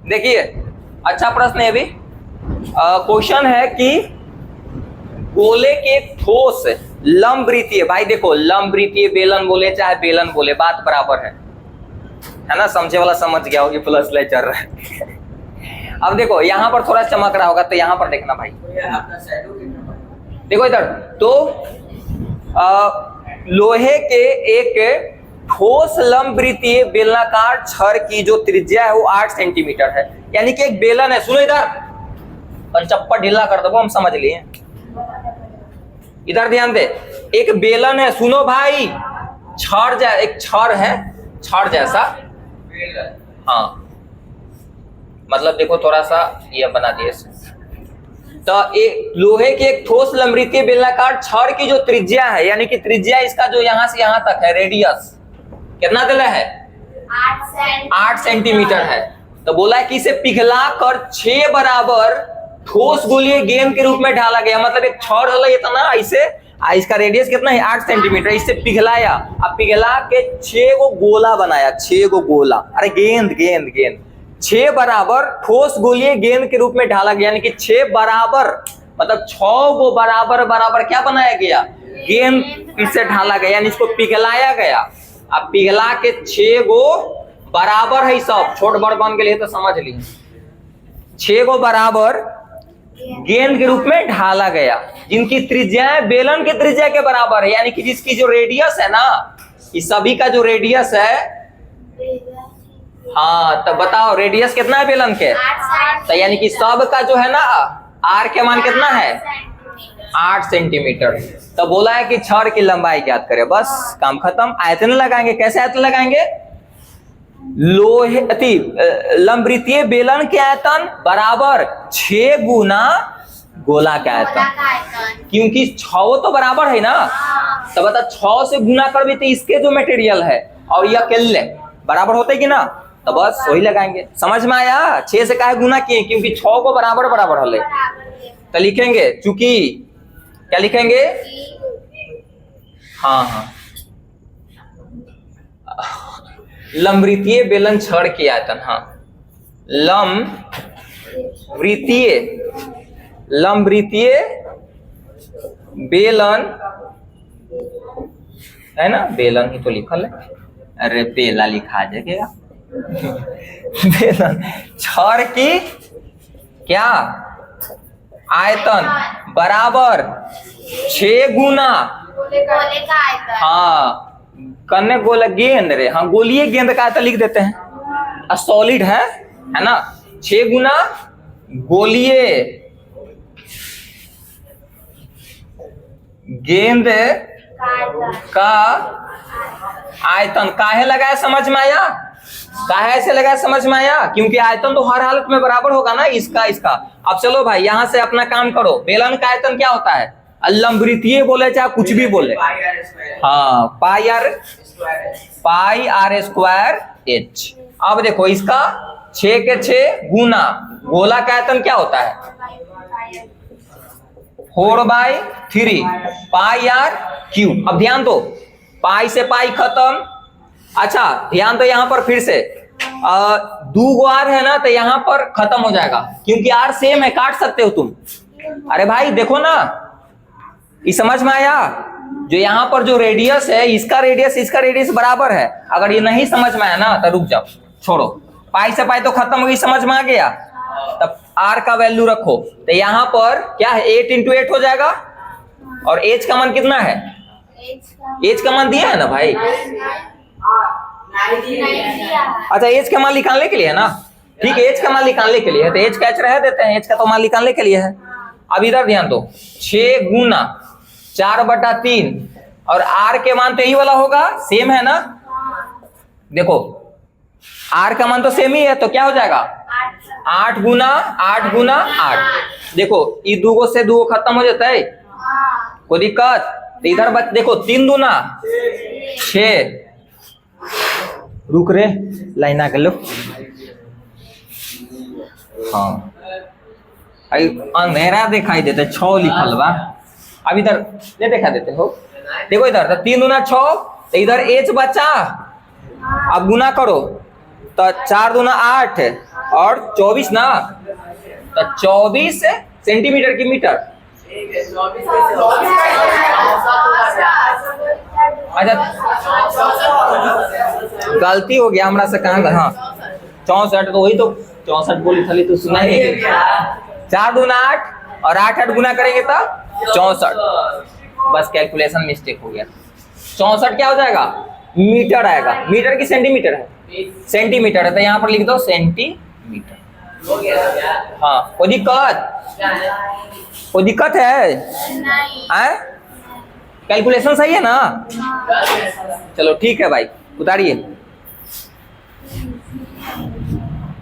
देखिए अच्छा प्रश्न है। अभी क्वेश्चन है कि गोले के ठोस लंब वृत्तीय, भाई देखो लंब वृत्तीय बेलन बोले चाहे बेलन बोले बात बराबर है ना, समझे वाला समझ गया होगी, प्लस ले चल रहा है। अब देखो यहाँ पर थोड़ा चमक रहा होगा तो यहाँ पर देखना भाई, देखो इधर तो लोहे के एक ठोस लंब वृत्तीय बेलनाकार छड़ की जो त्रिज्या है वो 8 सेंटीमीटर है, यानी कि एक बेलन है। सुनो इधर, पंचप्पा ढीला कर दो, हम समझ लिए। इधर ध्यान दे, एक बेलन है, सुनो भाई, एक छड़ है, छड़ जैसा, हाँ मतलब देखो थोड़ा सा ये बना दिए। तो एक लोहे के एक ठोस लंब वृत्तीय बेलनाकार छड़ की जो त्रिज्या है, यानी कि त्रिज्या इसका जो यहां से यहां तक है, रेडियस कितना दिला है, 8 सेंटीमीटर है। तो बोला है कि इसे पिघला कर 6 बराबर ठोस गोलीय गेंद के रूप में ढाला गया, मतलब एक छड़ है इतना, ऐसे इसका रेडियस कितना है 8 सेंटीमीटर, इससे पिघलाया, अब पिघला के 6 गो गोला बनाया, 6 गो गोला, अरे गेंद गेंद गेंद, 6 बराबर ठोस गोलीय गेंद के रूप में ढाला गया, यानी कि 6 बराबर मतलब 6 गो बराबर बराबर क्या बनाया गया, गेंद इससे ढाला गया, यानी इसको पिघलाया गया। अब पिघला के 6 गो बराबर है, सब छोट बड़ बन के लिए तो समझ लीजिए, 6 गो बराबर गेंद के रूप में ढाला गया, जिनकी त्रिज्या बेलन की त्रिज्या के बराबर है, यानी कि जिसकी जो रेडियस है ना, इस सभी का जो रेडियस है, हाँ तो बताओ रेडियस कितना है बेलन के, तो यानी कि सब का जो है ना आर के मान कितना है 8 सेंटीमीटर। तो बोला है कि छड़ की लंबाई ज्ञात करें, बस काम खत्म। आयतन लगाएंगे, कैसे आयतन लगाएंगे, लोहे लंब वृत्तीय बेलन के आयतन बराबर 6 गुना गोला का आयतन, क्योंकि 6 तो बराबर है ना, तो बता 6 से गुना कर भी तो इसके जो मटेरियल है और यह अकेले बराबर होते कि ना, तो बस वही लगाएंगे। समझ में आया, 6 से काहे गुना किए, क्योंकि 6 को बराबर बराबर हले, तो लिखेंगे चूंकि क्या लिखेंगे, हाँ हाँ लंब वृत्तीय बेलन छड़ की आयतन, हाँ लंब वृत्तीय बेलन है ना, बेलन ही तो लिखल है, अरे बेला लिखा जाएगा बेलन छड़ की क्या आयतन बराबर 6 गुना, हाँ कन्ने गोला गेंद रे, हाँ गोलीय गेंद का आयतन लिख देते हैं, सॉलिड है ना, 6 गुना गोलीय गेंद का आयतन। काहे लगाया समझ में आया, काहे ऐसे लगाया समझ में आया, क्योंकि आयतन तो हर हालत में बराबर होगा ना, इसका इसका। अब चलो भाई यहां से अपना काम करो, बेलन का आयतन क्या होता है, लंब वृत्तीय बोले चाहे कुछ भी बोले, हाँ पाई आर स्क्वायर एच। अब देखो इसका 6 के 6 गुना गोला का आयतन क्या होता है 4/3 पाई आर क्यूब। अब ध्यान दो, पाई से पाई खत्म, अच्छा ध्यान दो यहाँ पर फिर से 2 गो आर है ना, तो यहाँ पर खत्म हो जाएगा, क्योंकि आर सेम है, काट सकते हो तुम। अरे भाई देखो ना, ये समझ में आया, जो यहाँ पर जो रेडियस है, इसका रेडियस बराबर है। अगर ये नहीं समझ में आया ना तो रुक जाओ, छोड़ो, पाई से पाई तो खत्म हो गई, समझ में आ गया, तब आर का वैल्यू रखो, तो यहाँ पर क्या है 8 × 8 हो जाएगा, और एच का मान कितना है, एच का मान दिया है ना भाई, अच्छा एच का मान निकालने के लिए है ना, ठीक है एच का मान निकालने के लिए है, तो एच का एच रह देते हैं, एच का तो मान निकालने के लिए है। अब इधर ध्यान दो, 6 गुना 4/3, और आर के मान तो यही वाला होगा, सेम है ना, देखो आर का मान तो सेम ही है, तो क्या हो जाएगा 8 गुना 8। देखो ये 2 गो से 2 गो खत्म हो जाता है, कोई दिक्कत, तो इधर देखो 3 दूना 6, रुक रे लाइन आ लो, हाँ अंधेरा दिखाई देता है, 6 लिखल बा, अब इधर नहीं दिखा देते हो, देखो इधर 3 दूना 6, तो इधर एच बचा, अब गुना करो तो 4 दूना 8 और 24 ना, तो 24 सेंटीमीटर की मीटर। अच्छा गलती हो गया हमरा से, कहाँ हाँ 64, तो वही तो 64 बोली थाली तो सुना ही नहीं। 4 दूना 8 और 8 8 गुना करेंगे तो 64। बस कैलकुलेशन मिस्टेक हो गया। 64 क्या हो जाएगा, मीटर आएगा। मीटर की सेंटीमीटर है, सेंटीमीटर है, तो यहाँ पर लिख दो सेंटीमीटर। हाँ कोई दिक्कत है? कैलकुलेशन सही है ना? चलो ठीक है भाई, उतारिए।